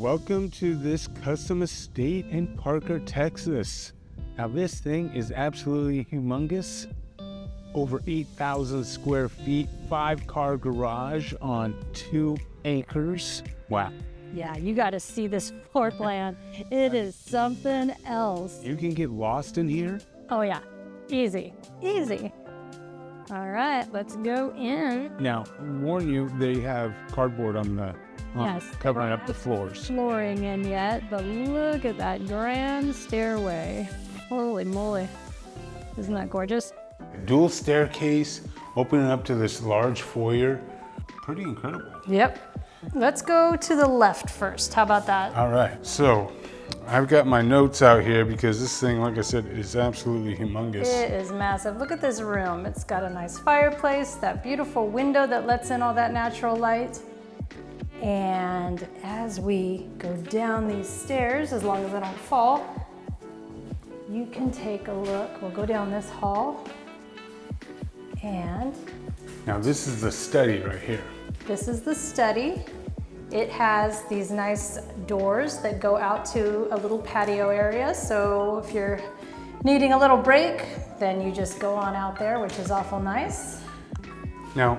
Welcome to this custom estate in Parker, Texas. Now this thing is absolutely humongous. Over 8,000 square feet, 5-car garage on 2 acres. Wow. Yeah, you got to see this floor plan. It is something else. You can get lost in here. Oh yeah, easy, easy. All right, let's go in. Now, warn you, they have cardboard on the covering up the floors. Flooring in yet, but look at that grand stairway. Holy moly, isn't that gorgeous? Dual staircase, opening up to this large foyer. Pretty incredible. Yep. Let's go to the left first. How about that? All right, so I've got my notes out here because this thing, like I said, is absolutely humongous. It is massive. Look at this room. It's got a nice fireplace, that beautiful window that lets in all that natural light. And as we go down these stairs, as long as I don't fall, you can take a look. We'll go down this hall. And now this is the study right here. this is the study. It has these nice doors that go out to a little patio area. So if you're needing a little break, then you just go on out there, which is awful nice. Now,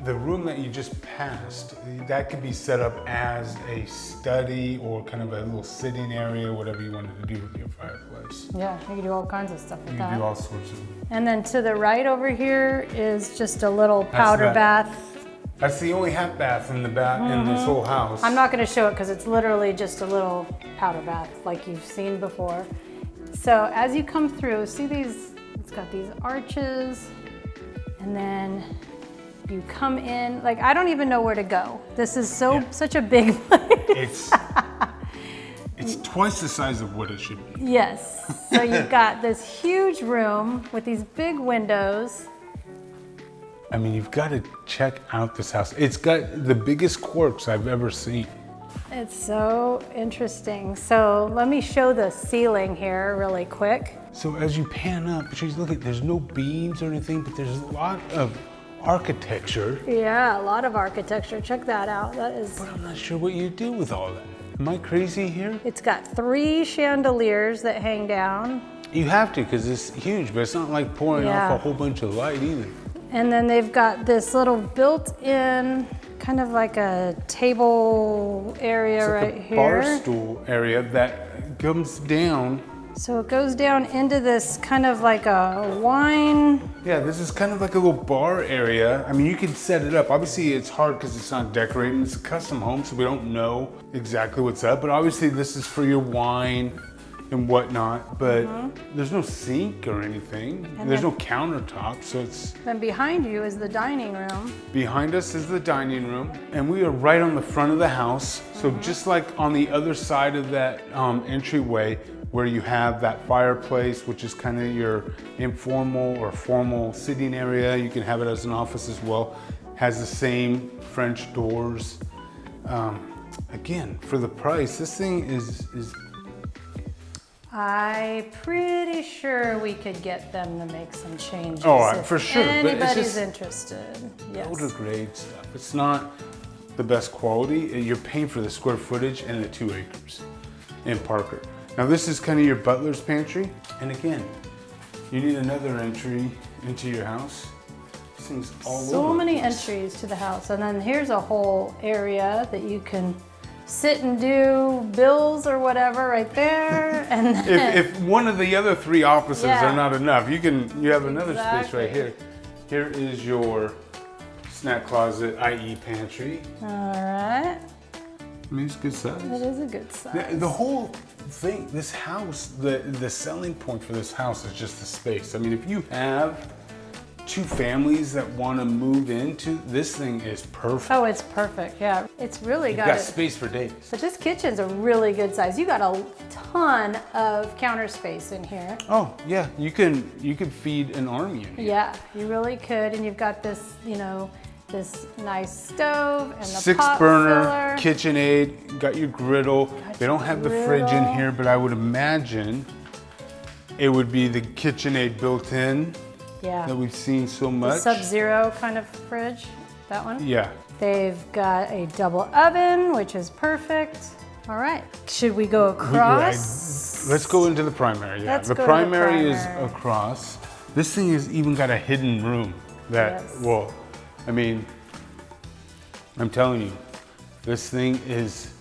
the room that you just passed, that could be set up as a study or kind of a little sitting area, whatever you wanted to do with your fireplace. Yeah, you can do all kinds of stuff with You that. can do all sorts of. And then to the right over here is just a little powder bath. That's the only half bath in the in this whole house. I'm not going to show it because it's literally just a little powder bath like you've seen before. So as you come through, see these, it's got these arches, and then you come in, like I don't even know where to go. This is such a big place. It's twice the size of what it should be. Yes, so you've got this huge room with these big windows. I mean, you've got to check out this house. It's got the biggest quirks I've ever seen. It's so interesting. So let me show the ceiling here really quick. So as you pan up, Patrice, look at, there's no beams or anything, but there's a lot of architecture. Yeah, a lot of architecture. Check that out. That is. But I'm not sure what you do with all that. Am I crazy here? It's got 3 chandeliers that hang down. You have to, because it's huge, but it's not like pouring off a whole bunch of light either. And then they've got this little built-in, kind of like a table area right here. Bar stool area that comes down. So it goes down into this kind of like a wine. Yeah, this is kind of like a little bar area. I mean, you can set it up. Obviously, it's hard because it's not decorated. It's a custom home, so we don't know exactly what's up. But obviously, this is for your wine and whatnot. But there's no sink or anything. And there's no countertop, so it's... Then behind you is the dining room. Behind us is the dining room. And we are right on the front of the house. So just like on the other side of that entryway, where you have that fireplace, which is kind of your informal or formal sitting area. You can have it as an office as well. Has the same French doors. Again, for the price, this thing is I'm pretty sure we could get them to make some changes. Oh, for sure. Anybody's interested. Yes. Older grade stuff. It's not the best quality. You're paying for the square footage and the 2 acres in Parker. Now this is kind of your butler's pantry. And again, you need another entry into your house. This thing's all over. So many entries to the house. And then here's a whole area that you can sit and do bills or whatever right there. And then, if one of the other 3 offices are not enough, you have another space right here. Here is your snack closet, i.e. pantry. All right. I mean, it's good size. It is a good size. The whole thing, this house, the selling point for this house is just the space. I mean, if you have 2 families that want to move into, this thing is perfect. Oh, it's perfect, yeah. It's really You've got space for days. But this kitchen's a really good size. You got a ton of counter space in here. Oh, yeah, you could feed an army in here. Yeah, you really could. And you've got this, this nice stove and the 6 pot burner, filler. KitchenAid, got your griddle. They don't have the fridge in here, but I would imagine it would be the KitchenAid built in that we've seen so much. The Sub-Zero kind of fridge, that one? Yeah. They've got a double oven, which is perfect. All right, should we go across? Let's go into the primary. Yeah, Let's the go to the primary is primary. across. This thing has even got a hidden room that, Yes. well, I mean, I'm telling you, this thing is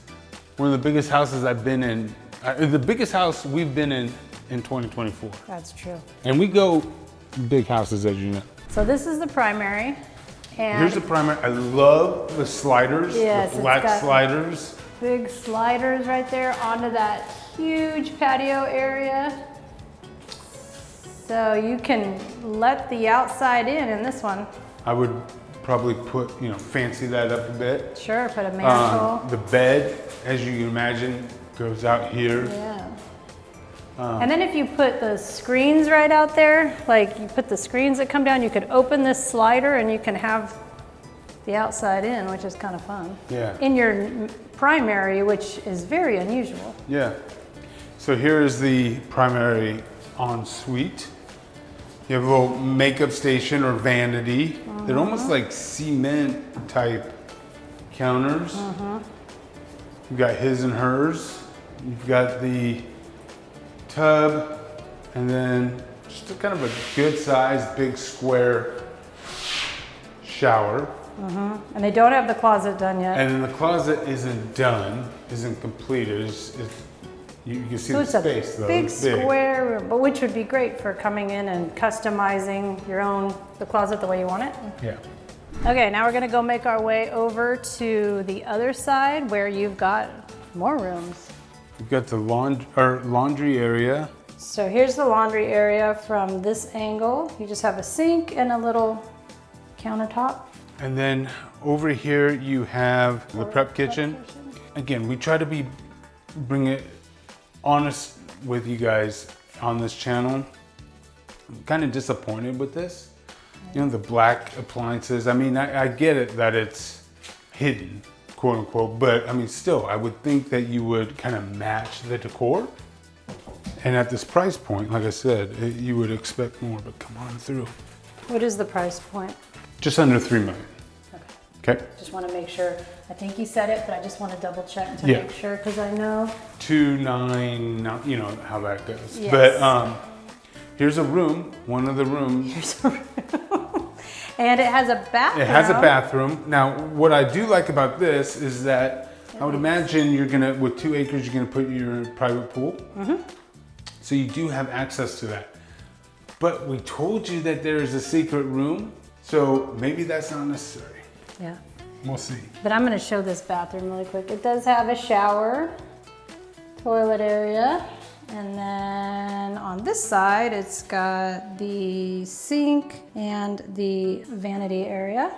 one of the biggest houses I've been in, the biggest house we've been in 2024. That's true. And we go big houses, as you know. So this is the primary. And Here's the primary. I love the sliders, Yes, the it's flat got- sliders. big sliders right there onto that huge patio area. So you can let the outside in this one. I would probably put, fancy that up a bit. Sure, put a mantle. The bed, as you can imagine, goes out here. Yeah. And then if you put the screens right out there, like you put the screens that come down, you could open this slider and you can have the outside in, which is kind of fun. Yeah. In your primary, which is very unusual. Yeah. So here is the primary ensuite. You have a little makeup station or vanity. They're almost like cement type counters. You've got his and hers. You've got the tub, and then just a kind of a good sized, big square shower. And they don't have the closet done yet. And then the closet isn't done, isn't completed. You can see So the it's a space though. big It's big. square room, but which would be great for coming in and customizing the closet the way you want it. Yeah. Okay, now we're gonna go make our way over to the other side where you've got more rooms. You've got the laundry area. So here's the laundry area from this angle. You just have a sink and a little countertop. And then over here you have the prep kitchen. Again, we try to bring it honest with you guys on this channel. I'm kind of disappointed with this. The black appliances. I mean, I get it that it's hidden, quote unquote, but I mean, still, I would think that you would kind of match the decor. And at this price point, like I said, you would expect more, but come on through. What is the price point? Just under 3 million. Okay. Just want to make sure. I think you said it, but I just want to double check to Yeah. make sure because I know. 2.9, you know how that goes. Yes. But here's a room, one of the rooms. Here's a room. And it has a bathroom. It has a bathroom. Now, what I do like about this is that I would imagine with 2 acres, you're gonna put your private pool. So you do have access to that. But we told you that there is a secret room, so maybe that's not necessary. Yeah. We'll see. But I'm gonna show this bathroom really quick. It does have a shower, toilet area, and then on this side, it's got the sink and the vanity area.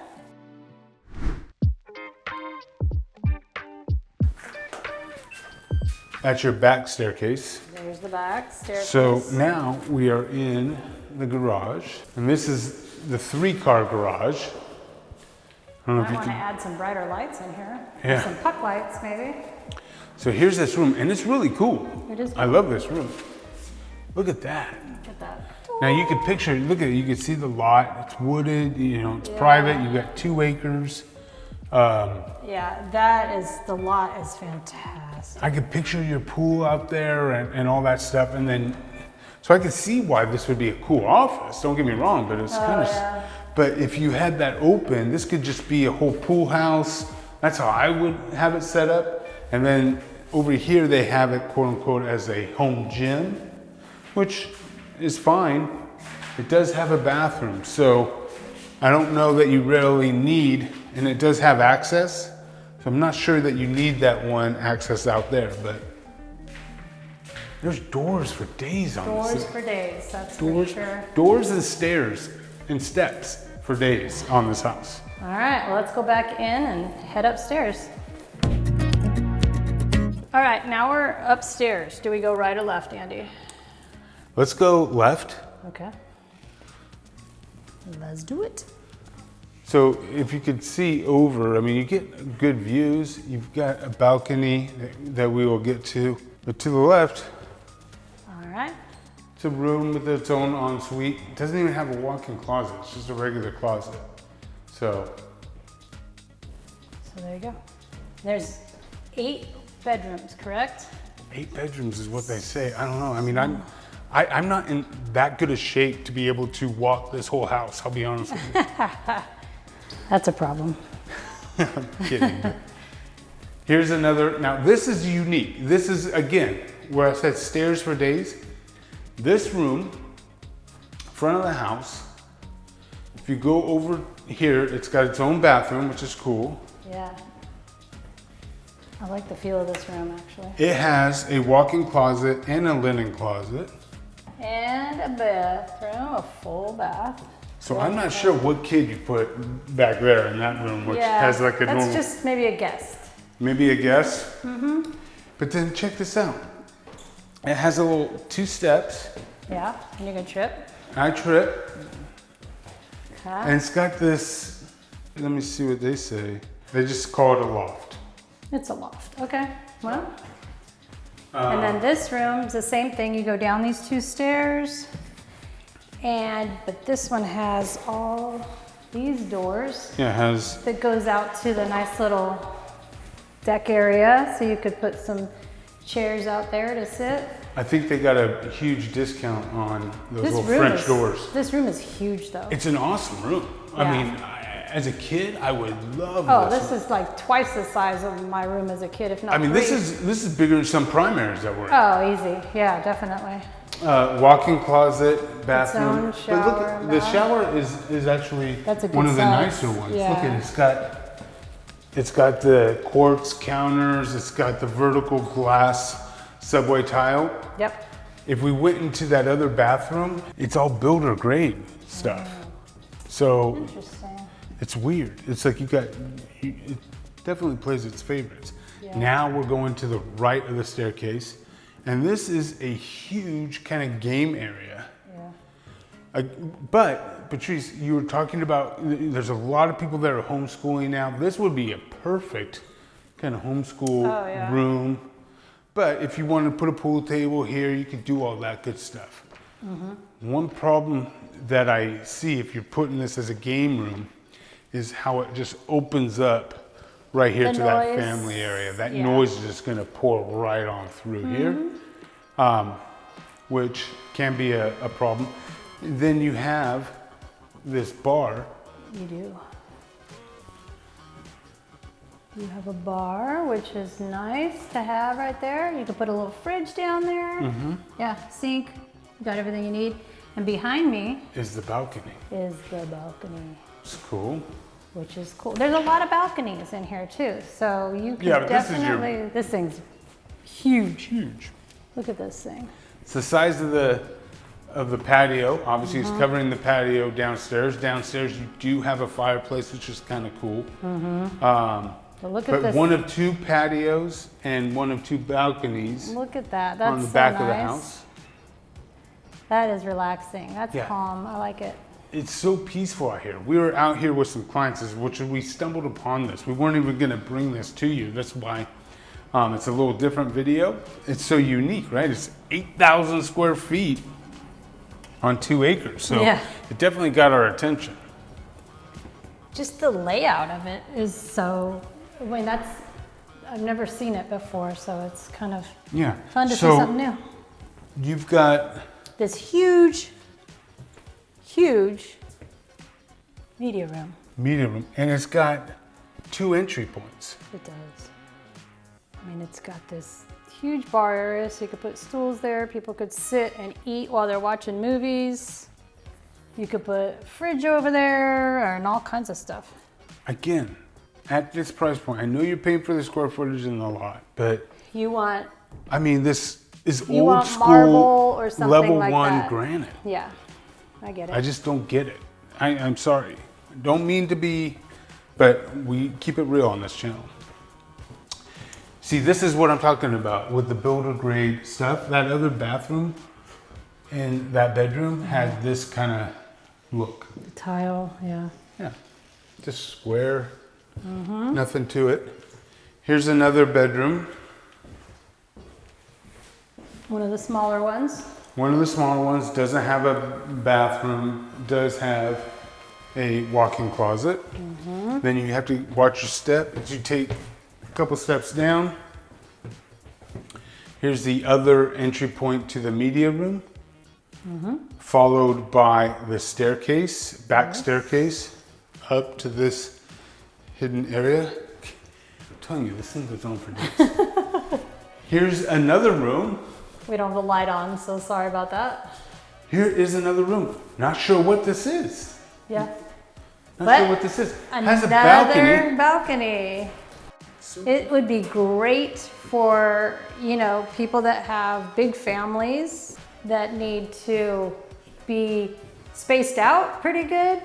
That's your back staircase. There's the back staircase. So now we are in the garage, and this is the 3-car garage. I don't know I if you want to can. add some brighter lights in here. Yeah. Some puck lights, maybe. So here's this room, and it's really cool. It is I love this room. Look at that. Look at that. Now you can picture, look at it, you can see the lot, it's wooded, it's private, you've got 2 acres. Yeah, the lot is fantastic. I could picture your pool out there and all that stuff, and then, so I could see why this would be a cool office, don't get me wrong, but it's kind of, but if you had that open, this could just be a whole pool house. That's how I would have it set up. And then over here, they have it, quote unquote, as a home gym, which is fine. It does have a bathroom, so I don't know that you really need, and it does have access. So I'm not sure that you need that one access out there, but there's doors for days on this. Doors for days, that's for sure. Doors and stairs and steps for days on this house. All right, well, let's go back in and head upstairs. All right, now we're upstairs. Do we go right or left, Andy? Let's go left. Okay. Let's do it. So if you could see over, I mean, you get good views. You've got a balcony that we will get to. But to the left, All right. it's a room with its own ensuite. It doesn't even have a walk-in closet. It's just a regular closet. So So there you go. There's 8 bedrooms, correct? 8 bedrooms is what they say. I don't know. I mean, I'm not in that good a shape to be able to walk this whole house. I'll be honest with you. That's a problem. I'm kidding. Here's another. Now this is unique. This is again where I said stairs for days. This room, front of the house. If you go over here, it's got its own bathroom, which is cool. Yeah. I like the feel of this room, actually. It has a walk-in closet and a linen closet. And a bathroom, a full bath. So I'm not sure what kid you put back there in that room, which has like a that's normal. just maybe a guest. Maybe a guest. Mm-hmm. But then check this out. It has a little 2 steps. Yeah, and you can trip. I trip. Okay. And it's got this, let me see what they say. They just call it a loft. It's a loft, okay. Well, and then this room is the same thing. You go down these 2 stairs, but this one has all these doors. Yeah, it has. That goes out to the nice little deck area, so you could put some chairs out there to sit. I think they got a huge discount on those This little room French is, doors. This room is huge, though. It's an awesome room. Yeah. I mean, as a kid, I would love Oh, this. this is like twice the size of my room as a kid, if not I mean, 3. this is bigger than some primaries that were in. Oh, easy. Yeah, definitely. Walk-in closet, bathroom. own But shower look, and the bath. shower is actually That's a good one of the size. nicer ones. Yeah. Look at it. It's got the quartz counters. It's got the vertical glass subway tile. Yep. If we went into that other bathroom, it's all builder grade stuff. So Interesting. it's weird. It's like it definitely plays its favorites. Yeah. Now we're going to the right of the staircase, and this is a huge kind of game area. Yeah. But Patrice, you were talking about, there's a lot of people that are homeschooling now. This would be a perfect kind of homeschool room. But if you want to put a pool table here, you could do all that good stuff. Mm-hmm. One problem that I see if you're putting this as a game room is how it just opens up right here to that family area. That noise is just going to pour right on through here, which can be a problem. Then you have this bar. You do. You have a bar, which is nice to have right there. You can put a little fridge down there. Mm-hmm. Yeah, sink. You got everything you need. And behind me Is the balcony. is the balcony, It's cool. which is cool. There's a lot of balconies in here too, so you can Yeah, but this is your- definitely. This thing's huge. Huge. Look at this thing. It's the size of the patio. Obviously, it's covering the patio downstairs. Downstairs, you do have a fireplace, which is kind of cool. But look at But this. one of 2 patios and one of 2 balconies Look at that. That's on the so back of the nice. house. That is relaxing. That's Yeah. calm. I like it. It's so peaceful out here. We were out here with some clients, which we stumbled upon this. We weren't even going to bring this to you. That's why it's a little different video. It's so unique, right? It's 8,000 square feet on 2 acres. So Yeah. it definitely got our attention. Just the layout of it is so. I mean, I've never seen it before, so it's kind of Yeah. fun to see So something new. you've got This huge media room. media room, and it's got 2 entry points. It does. I mean, it's got this huge bar area, so you could put stools there. People could sit and eat while they're watching movies. You could put a fridge over there and all kinds of stuff. Again, at this price point, I know you're paying for the square footage in the lot, but You want, I mean, this is You old want school marble or something level like 1 that. granite. yeah, I get it. I just don't get it. I'm sorry. Don't mean to be, but we keep it real on this channel. See, this is what I'm talking about with the builder grade stuff. That other bathroom and that bedroom had this kind of look. The tile, yeah. Yeah, just square, nothing to it. Here's another bedroom. One of the smaller ones. One of the smaller ones doesn't have a bathroom, does have a walk-in closet. Then you have to watch your step. As you take a couple steps down, Here's the other entry point to the media room, followed by the staircase, back staircase, up to this hidden area. I'm telling you, this thing goes on for days. Here's another room. We don't have the light on, so sorry about that. Here is another room. Not sure what this is. Yeah. Not sure what this is. Has a balcony. Balcony. It would be great for, you know, people that have big families that need to be spaced out pretty good,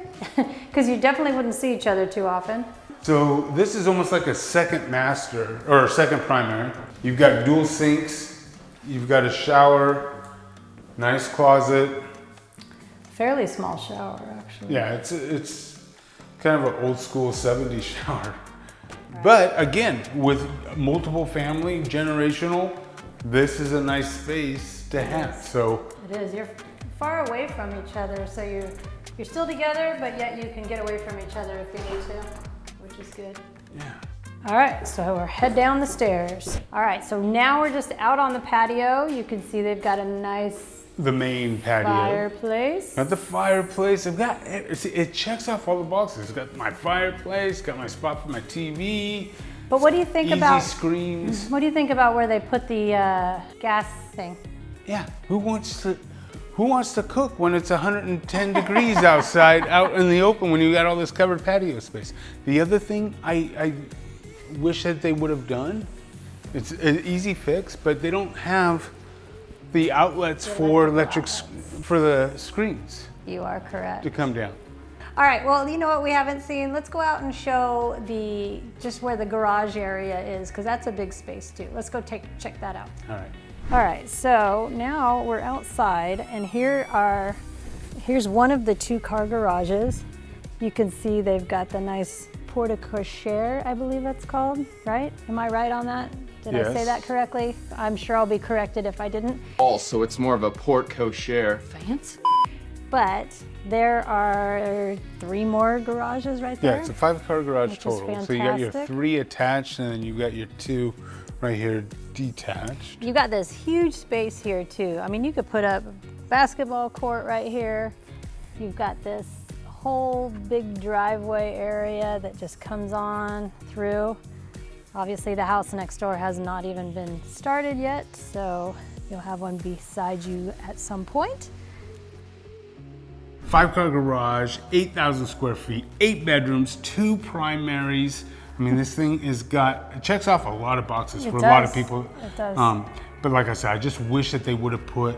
because you definitely wouldn't see each other too often. So this is almost like a second master or a second primary. You've got dual sinks, you've got a shower, nice closet. Fairly small shower, actually. Yeah, it's kind of an old school 70s shower. But again, with multiple family, generational, this is a nice space to have. So it is. You're far away from each other, so you're still together, but yet you can get away from each other if you need to, which is good. yeah. All right, so we're head down the stairs. All right, so now we're just out on the patio. You can see they've got a nice The main patio. fireplace. Got the fireplace. I've got it checks off all the boxes. Got my fireplace, got my spot for my TV. But what do you think easy about screens? What do you think about where they put the gas thing? Yeah, who wants to cook when it's 110 degrees outside, out in the open, when you got all this covered patio space? The other thing I wish that they would have done, it's an easy fix, but they don't have the outlets for for the screens You are correct. to come down. All right, well, you know what we haven't seen? Let's go out and show just where the garage area is, because that's a big space too. Let's go check that out. All right. All right, so now we're outside, and here's one of the 2-car garages. You can see they've got the nice porte-cochere, I believe that's called, right? Am I right on that? Did I say Yes. that correctly? I'm sure I'll be corrected if I didn't. Also, it's more of a porte-cochere. Fancy. But there are 3 more garages right there. Yeah, it's a 5-car garage Which is total. So you got your fantastic. 3 attached, and then you got your 2 right here detached. You got this huge space here too. I mean, you could put up a basketball court right here. You've got this whole big driveway area that just comes on through. Obviously the house next door has not even been started yet, so you'll have one beside you at some point. 5-car garage, 8,000 square feet, 8 bedrooms, 2 primaries. I mean, this thing it checks off a lot of boxes for a lot of people. It does. But like I said, I just wish that they would have put,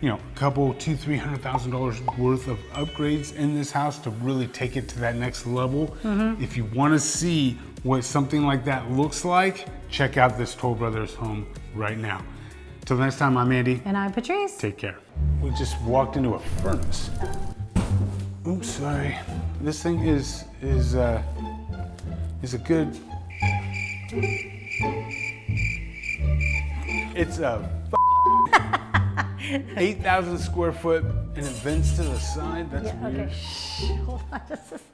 you know, a couple, $200,000-$300,000 worth of upgrades in this house to really take it to that next level. Mm-hmm. If you want to see what something like that looks like, check out this Toll Brothers home right now. Till next time, I'm Andy. And I'm Patrice. Take care. We just walked into a furnace. Oops, sorry. This thing is a good. It's a 8,000 square foot and it vents to the side. That's Yeah, weird. okay. Shh, hold on just a second.